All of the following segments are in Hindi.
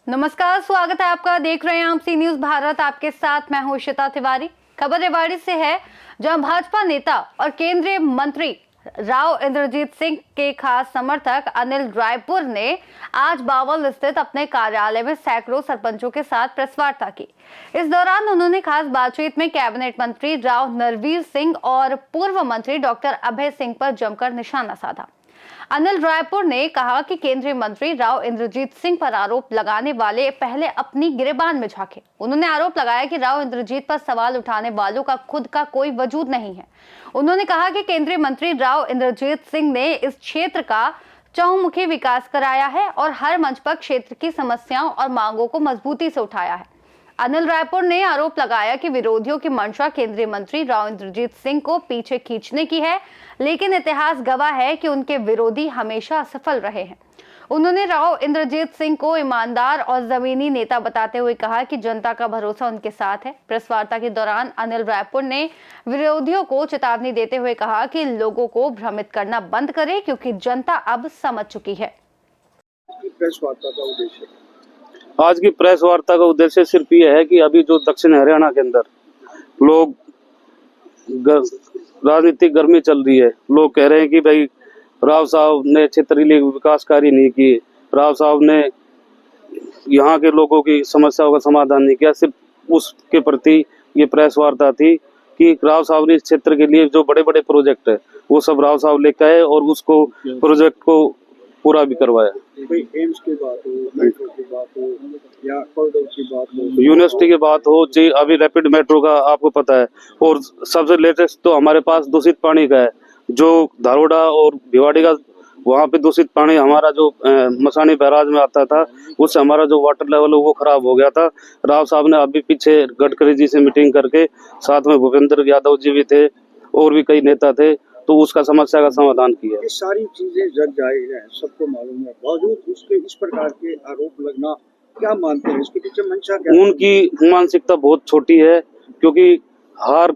नमस्कार, स्वागत है आपका। देख रहे हैं आप सी न्यूज भारत। आपके साथ मैं हूं श्वेता तिवारी। खबर रेवाड़ी से है, जहां भाजपा नेता और केंद्रीय मंत्री राव इंद्रजीत सिंह के खास समर्थक अनिल रायपुर ने आज बावल स्थित अपने कार्यालय में सैकड़ों सरपंचों के साथ प्रेस वार्ता की। इस दौरान उन्होंने खास बातचीत में कैबिनेट मंत्री राव नरवीर सिंह और पूर्व मंत्री डॉक्टर अभय सिंह पर जमकर निशाना साधा। अनिल रायपुर ने कहा कि केंद्रीय मंत्री राव इंद्रजीत सिंह पर आरोप लगाने वाले पहले अपनी गिरेबान में झांके। उन्होंने आरोप लगाया कि राव इंद्रजीत पर सवाल उठाने वालों का खुद का कोई वजूद नहीं है। उन्होंने कहा कि केंद्रीय मंत्री राव इंद्रजीत सिंह ने इस क्षेत्र का चहुमुखी विकास कराया है और हर मंच पर क्षेत्र की समस्याओं और मांगों को मजबूती से उठाया है। अनिल रायपुर ने आरोप लगाया कि विरोधियों की मंशा केंद्रीय मंत्री राव इंद्रजीत सिंह को पीछे खींचने की है, लेकिन इतिहास गवाह है कि उनके विरोधी हमेशा असफल रहे हैं। उन्होंने राव इंद्रजीत सिंह को ईमानदार और जमीनी नेता बताते हुए कहा कि जनता का भरोसा उनके साथ है। प्रेस वार्ता के दौरान अनिल रायपुर ने विरोधियों को चेतावनी देते हुए कहा कि लोगों को भ्रमित करना बंद करें, क्योंकि जनता अब समझ चुकी है। प्रेस वार्ता का उद्देश्य, आज की प्रेस वार्ता का उद्देश्य सिर्फ ये है कि अभी जो दक्षिण हरियाणा के अंदर लोग राजनीतिक गर्मी चल रही है, लोग कह रहे हैं कि भाई राव साहब ने क्षेत्रीय विकास कार्य नहीं किए, राव साहब ने यहाँ के लोगों की समस्याओं का समाधान नहीं किया। सिर्फ उसके प्रति ये प्रेस वार्ता थी कि राव साहब ने इस क्षेत्र के लिए जो बड़े बड़े प्रोजेक्ट है वो सब राव साहब लेकर आए और उसको प्रोजेक्ट को पूरा भी करवाया। एम्स की बात हो, मेट्रो की बात हो या कॉरिडोर की बात हो, यूनिवर्सिटी की बात हो जी, अभी रैपिड मेट्रो का आपको पता है। और सबसे लेटेस्ट तो हमारे पास दूषित पानी का है, जो धारोड़ा और भिवाड़ी का वहाँ पे दूषित पानी हमारा जो मसानी बैराज में आता था, उससे हमारा जो वाटर लेवल है वो खराब हो गया था। राव साहब ने अभी पीछे गडकरी जी से मीटिंग करके, साथ में भूपेंद्र यादव जी भी थे और भी कई नेता थे, तो उसका समस्या का समाधान किया। ये सारी चीजें जग जाहिर है, सबको मालूम है, बावजूद उसके इस प्रकार के आरोप लगना, क्या मानते हैं इसके पीछे मंशा क्या? उनकी मानसिकता बहुत छोटी है, क्योंकि हार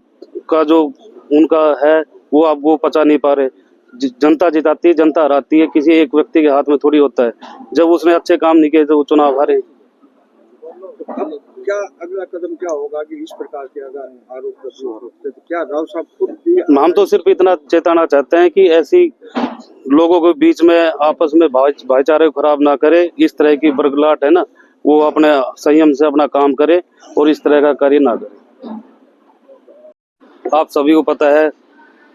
का जो उनका है वो अब वो पचा नहीं पा रहे। जनता जिताती है, जनता हराती है, किसी एक व्यक्ति के हाथ में थोड़ी होता है। जब उसने अच्छे काम नहीं किए तो वो चुनाव हारे। तो अब क्या अगला कदम क्या होगा कि इस प्रकार के अगर आरोप तो क्या राव साहब खुद भी? हम तो सिर्फ इतना चेताना चाहते हैं कि ऐसी लोगों के बीच में आपस में भाईचारे को खराब ना करे। इस तरह की बरगलाहट है ना, वो अपने संयम से अपना काम करे और इस तरह का कार्य ना करे। आप सभी को पता है,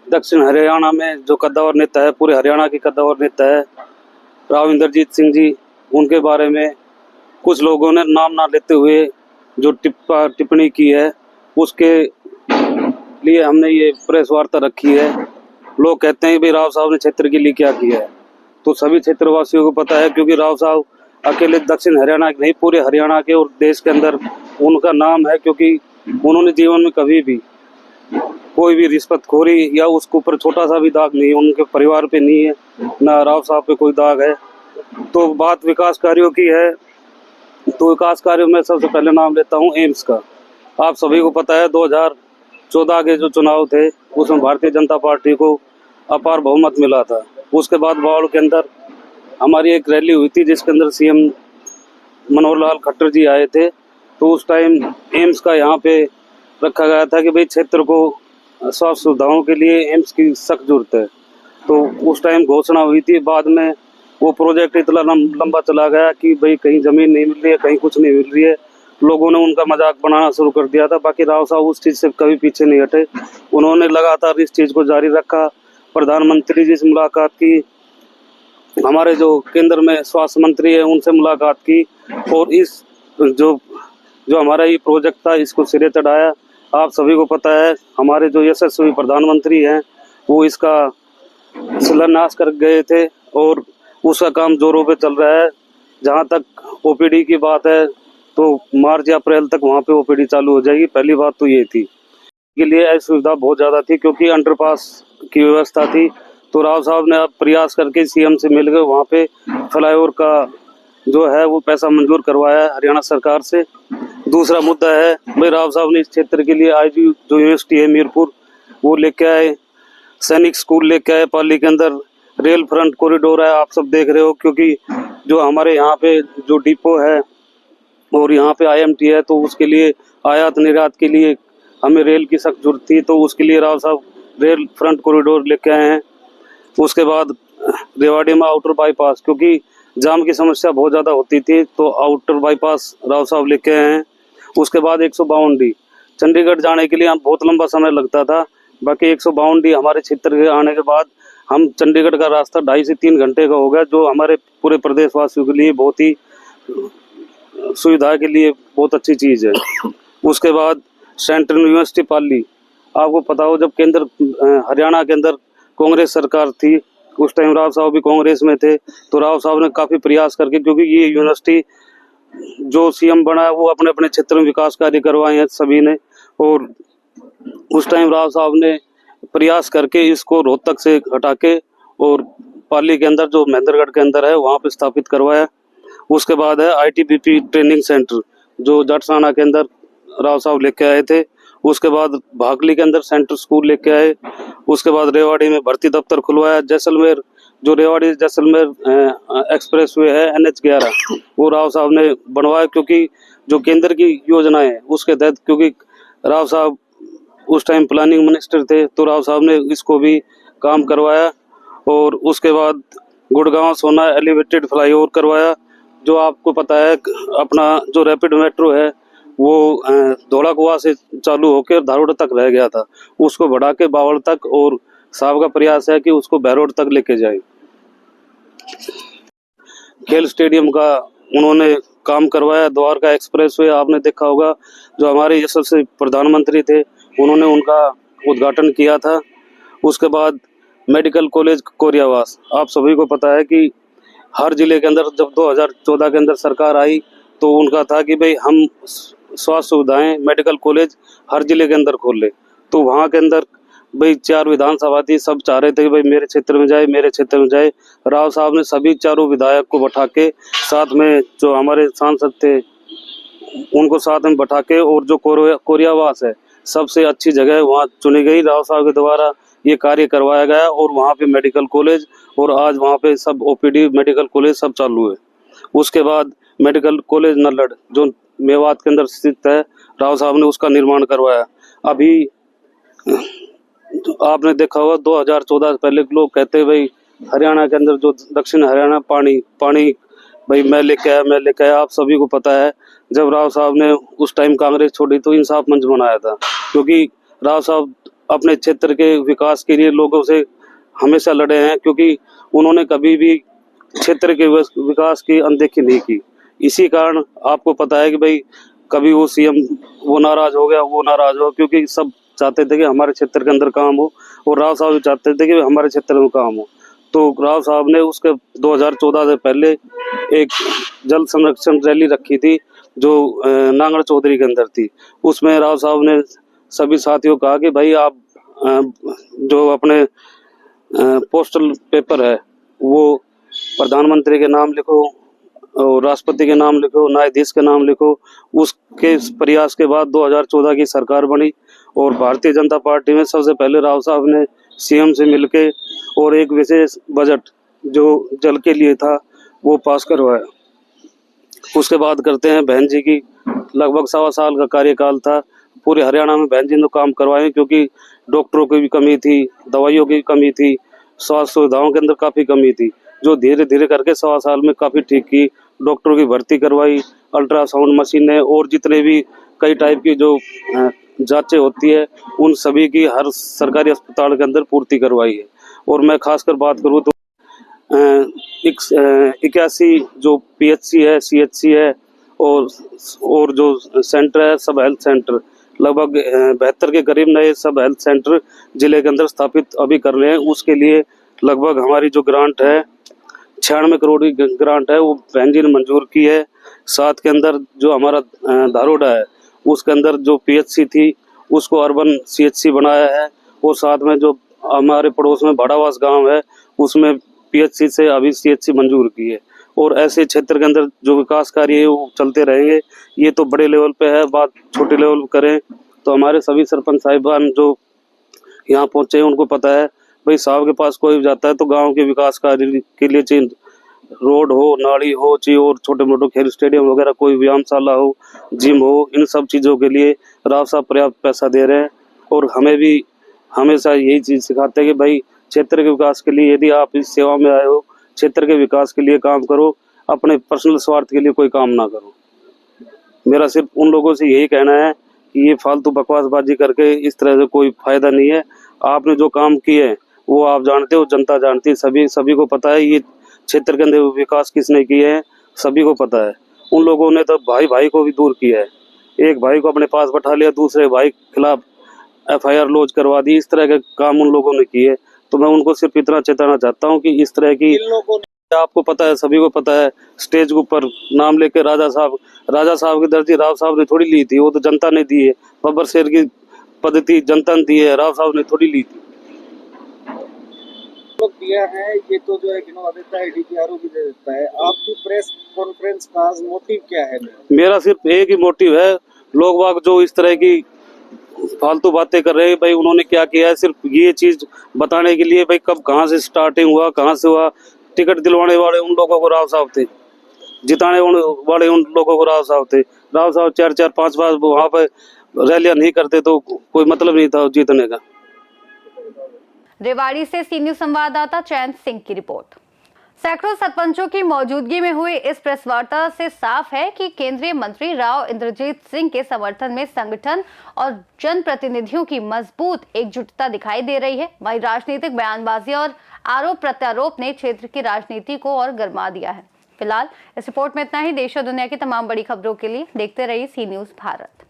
दक्षिण हरियाणा में जो कद्दावर नेता है, पूरे हरियाणा की कद्दावर नेता है राव इंद्रजीत सिंह जी। उनके बारे में कुछ लोगों ने नाम ना लेते हुए जो टिप्पणी की है, उसके लिए हमने ये प्रेस वार्ता रखी है। लोग कहते हैं भाई राव साहब ने क्षेत्र के लिए क्या किया है, तो सभी क्षेत्रवासियों को पता है, क्योंकि राव साहब अकेले दक्षिण हरियाणा के नहीं, पूरे हरियाणा के और देश के अंदर उनका नाम है, क्योंकि उन्होंने जीवन में कभी भी कोई भी रिश्वतखोरी या उसके ऊपर छोटा सा भी दाग नहीं, उनके परिवार पे नहीं है, ना राव साहब पे कोई दाग है। तो बात विकास कार्यों की है, तो विकास कार्यों में सबसे पहले नाम लेता हूँ एम्स का। आप सभी को पता है 2014 के जो चुनाव थे उसमें भारतीय जनता पार्टी को अपार बहुमत मिला था। उसके बाद बावल के अंदर हमारी एक रैली हुई थी, जिसके अंदर सीएम मनोहर लाल खट्टर जी आए थे। तो उस टाइम एम्स का यहाँ पे रखा गया था कि भाई क्षेत्र को स्वास्थ्य सुविधाओं के लिए एम्स की सख्त जरूरत है। तो उस टाइम घोषणा हुई थी, बाद में वो प्रोजेक्ट इतना लंबा चला गया कि भाई कहीं जमीन नहीं मिल रही है, कहीं कुछ नहीं मिल रही है। लोगों ने उनका मजाक बनाना शुरू कर दिया था। बाकी राव साहब उस चीज से कभी पीछे नहीं हटे, उन्होंने लगातार इस चीज को जारी रखा। प्रधानमंत्री जी से मुलाकात की, हमारे जो केंद्र में स्वास्थ्य मंत्री है उनसे मुलाकात की, और इस जो हमारा ये प्रोजेक्ट था इसको सिरे चढ़ाया। आप सभी को पता है, हमारे जो यशस्वी प्रधानमंत्री हैं वो इसका शिलान्यास कर गए थे और उसका काम जोरों पे चल रहा है। जहां तक ओपीडी की बात है तो मार्च या अप्रैल तक वहां पे ओपीडी चालू हो जाएगी। पहली बात तो ये थी, के लिए असुविधा बहुत ज्यादा थी, क्योंकि अंडरपास की व्यवस्था थी। तो राव साहब ने अब प्रयास करके सीएम से मिल गए, वहाँ पे फ्लाईओवर का जो है वो पैसा मंजूर करवाया है हरियाणा सरकार से। दूसरा मुद्दा है भाई राव साहब ने इस क्षेत्र के लिए आईजी जो यूनिवर्सिटी है मीरपुर वो लेके आए, सैनिक स्कूल लेके आए पाली के अंदर। रेल फ्रंट कॉरिडोर है, आप सब देख रहे हो, क्योंकि जो हमारे यहाँ पे जो डिपो है और यहाँ पे IMT है, तो उसके लिए आयात निर्यात के लिए हमें रेल की सख्त जरूरत थी, तो उसके लिए राव साहब रेल फ्रंट कॉरिडोर लेके आए हैं। उसके बाद रेवाड़ी में आउटर बाईपास, क्योंकि जाम की समस्या बहुत ज़्यादा होती थी, तो आउटर बाईपास राव साहब लेके आए हैं। उसके बाद 152D चंडीगढ़ जाने के लिए हम बहुत लंबा समय लगता था, बाकी 152D हमारे क्षेत्र के आने के बाद हम चंडीगढ़ का रास्ता 2.5 से 3 घंटे का हो गया, जो हमारे पूरे प्रदेशवासियों के लिए बहुत ही सुविधा के लिए बहुत अच्छी चीज़ है। उसके बाद सेंट्रल यूनिवर्सिटी पाली, आपको पता हो जब केंद्र हरियाणा के अंदर कांग्रेस सरकार थी, उस टाइम राव साहब भी कांग्रेस में थे, तो राव साहब ने काफ़ी प्रयास करके, क्योंकि ये यूनिवर्सिटी जो CM बना है वो अपने अपने क्षेत्र में विकास कार्य करवाए हैं सभी ने, और उस टाइम राव साहब ने प्रयास करके इसको रोहतक से हटा के और पाली के अंदर जो महेंद्रगढ़ के अंदर है वहाँ पे स्थापित करवाया। उसके बाद है ITBP ट्रेनिंग सेंटर, जो जटसाना के अंदर राव साहब लेके आए थे। उसके बाद भागली के अंदर सेंटर स्कूल लेके आए। उसके बाद रेवाड़ी में भर्ती दफ्तर खुलवाया। जैसलमेर जो रेवाड़ी जैसलमेर एक्सप्रेस वे है NH11, वो राव साहब ने बनवाया, क्योंकि जो केंद्र की योजनाएं है उसके तहत, क्योंकि राव साहब उस टाइम प्लानिंग मिनिस्टर थे, तो राव साहब ने इसको भी काम करवाया। और उसके बाद गुड़गांव सोना एलिवेटेड फ्लाईओवर करवाया, जो आपको पता है अपना जो रैपिड मेट्रो है वो धौला कुआं से चालू होकर धारोड़ तक रह गया था, उसको बढ़ा के बावल तक, और साहब का प्रयास है कि उसको बहरोड तक लेके जाए। खेल स्टेडियम का उन्होंने काम करवाया। द्वारका एक्सप्रेस वे आपने देखा होगा, जो हमारे यशस्वी प्रधानमंत्री थे उन्होंने उनका उद्घाटन किया था। उसके बाद मेडिकल कॉलेज कोरियावास, आप सभी को पता है कि हर जिले के अंदर जब 2014 के अंदर सरकार आई, तो उनका था कि भाई हम स्वास्थ्य सुविधाएं मेडिकल कॉलेज हर जिले के अंदर खोल ले। तो वहाँ के अंदर भाई 4 विधानसभा थी, सब चाह रहे थे कि भाई मेरे क्षेत्र में जाए, मेरे क्षेत्र में जाए। राव साहब ने सभी 4 विधायक को बैठा के, साथ में जो हमारे सांसद थे उनको साथ में बैठा के, और जो कोरियावास है सबसे अच्छी जगह वहाँ चुनी गई, राव साहब के द्वारा ये कार्य करवाया गया, और वहाँ पे मेडिकल कॉलेज, और आज वहाँ पे सब OPD मेडिकल कॉलेज सब चालू है। उसके बाद मेडिकल कॉलेज नल्लड़ जो मेवात के अंदर स्थित है, राव साहब ने उसका निर्माण करवाया। अभी आपने देखा होगा 2014 से पहले लोग कहते हैं भाई हरियाणा के अंदर जो दक्षिण हरियाणा पानी भाई मैं लेके आया। आप सभी को पता है जब राव साहब ने उस टाइम कांग्रेस छोड़ी तो इंसाफ मंच बनाया था, क्योंकि राव साहब अपने क्षेत्र के विकास के लिए लोगों से हमेशा लड़े हैं, क्योंकि उन्होंने कभी भी क्षेत्र के विकास की अनदेखी नहीं की। इसी कारण आपको पता है कि भाई कभी वो CM वो नाराज हो गया, क्योंकि सब चाहते थे कि हमारे क्षेत्र के अंदर काम हो, और राव साहब भी चाहते थे कि हमारे क्षेत्र में काम हो। तो राव साहब ने उसके 2014 से पहले एक जल संरक्षण रैली रखी थी, जो नांगड़ चौधरी के अंदर थी। उसमें राव साहब ने सभी साथियों को कहा कि भाई आप जो अपने पोस्टल पेपर है वो प्रधानमंत्री के नाम लिखो, और राष्ट्रपति के नाम लिखो, न्यायाधीश के नाम लिखो। उसके प्रयास के बाद 2014 की सरकार बनी, और भारतीय जनता पार्टी में सबसे पहले राव साहब ने CM से मिलके और एक विशेष बजट जो जल के लिए था वो पास करवाया। उसके बाद करते हैं बहन जी की, लगभग 1.25 साल का कार्यकाल था। पूरे हरियाणा में बहन जी ने काम करवाए, क्योंकि डॉक्टरों की भी कमी थी, दवाइयों की कमी थी, स्वास्थ्य सुविधाओं के अंदर काफ़ी कमी थी, जो धीरे धीरे करके 1.25 साल में काफ़ी ठीक की। डॉक्टरों की भर्ती करवाई, अल्ट्रासाउंड मशीनें और जितने भी कई टाइप की जो जांचें होती है उन सभी की हर सरकारी अस्पताल के अंदर पूर्ति करवाई है। और मैं खासकर बात करूँ तो 81 जो PHC है, CHC है, और जो सेंटर है सब हेल्थ सेंटर, लगभग 72 के करीब नए सब हेल्थ सेंटर जिले के अंदर स्थापित अभी कर रहे हैं। उसके लिए लगभग हमारी जो ग्रांट है 96 करोड़ की ग्रांट है, वो बहन जी ने मंजूर की है। साथ के अंदर जो हमारा धारोड़ा है उसके अंदर जो PHC थी उसको अर्बन CHC बनाया है, और साथ में जो हमारे पड़ोस में भाड़ावास गांव है उसमें PHC से अभी CHC मंजूर की है। और ऐसे क्षेत्र के अंदर जो विकास कार्य है वो चलते रहेंगे। ये तो बड़े लेवल पे है, बात छोटे लेवल पर करें तो हमारे सभी सरपंच साहिबान जो यहाँ पहुँचे उनको पता है भाई साहब के पास कोई भी जाता है तो गांव के विकास कार्य के लिए चाहे रोड हो, नाली हो, चाहे और छोटे मोटे खेल स्टेडियम वगैरह, कोई व्यायामशाला हो, जिम हो, इन सब चीजों के लिए राव साहब पर्याप्त पैसा दे रहे हैं। और हमें भी हमेशा यही चीज सिखाते हैं कि भाई क्षेत्र के विकास के लिए यदि आप इस सेवा में आए हो, क्षेत्र के विकास के लिए काम करो, अपने पर्सनल स्वार्थ के लिए कोई काम ना करो। मेरा सिर्फ उन लोगों से यही कहना है कि ये फालतू बकवासबाजी करके इस तरह से कोई फायदा नहीं है। आपने जो काम किए हैं वो आप जानते हो, जनता जानती है, सभी को पता है ये क्षेत्र के अंदर विकास किसने किए हैं, सभी को पता है। उन लोगों ने तो भाई भाई को भी दूर किया है, एक भाई को अपने पास बैठा लिया, दूसरे भाई के खिलाफ FIR लॉन्च करवा दी, इस तरह के काम उन लोगों ने किए। तो मैं उनको सिर्फ इतना चेताना चाहता हूँ कि इस तरह की, इन लोगों ने, आपको पता है, सभी को पता है, स्टेज के ऊपर नाम लेके राजा साहब की दर्जी राव साहब ने थोड़ी ली थी, वो तो जनता ने दी है। बब्बर शेर की पद्धति जनता ने दी है, राव साहब ने थोड़ी ली थी। लोग दिया है, ये तो जो है गिनवा देता है, DPRO भी दे देता है। आपकी प्रेस कॉन्फ्रेंस का मोटिव क्या है? मेरा सिर्फ एक ही मोटिव है, लोग बाग जो इस तरह की फालतू बातें कर रहे हैं, भाई उन्होंने क्या किया है, सिर्फ ये चीज बताने के लिए भाई कब कहाँ से स्टार्टिंग हुआ, कहाँ से हुआ। टिकट दिलवाने वाले उन लोगों को राव साहब थे, जिताने वाले उन लोगों को राव साहब थे। राव साहब 4-4, 5 बार वहां पर रैलियां नहीं करते तो कोई मतलब नहीं था जीतने का। रेवाड़ी से सी न्यूज संवाददाता चैन सिंह की रिपोर्ट। सैकड़ों सरपंचों की मौजूदगी में हुई इस प्रेस वार्ता से साफ है कि केंद्रीय मंत्री राव इंद्रजीत सिंह के समर्थन में संगठन और जनप्रतिनिधियों की मजबूत एकजुटता दिखाई दे रही है। वहीं राजनीतिक बयानबाजी और आरोप प्रत्यारोप ने क्षेत्र की राजनीति को और गरमा दिया है। फिलहाल इस रिपोर्ट में इतना ही। देश और दुनिया की तमाम बड़ी खबरों के लिए देखते रहिए सी न्यूज भारत।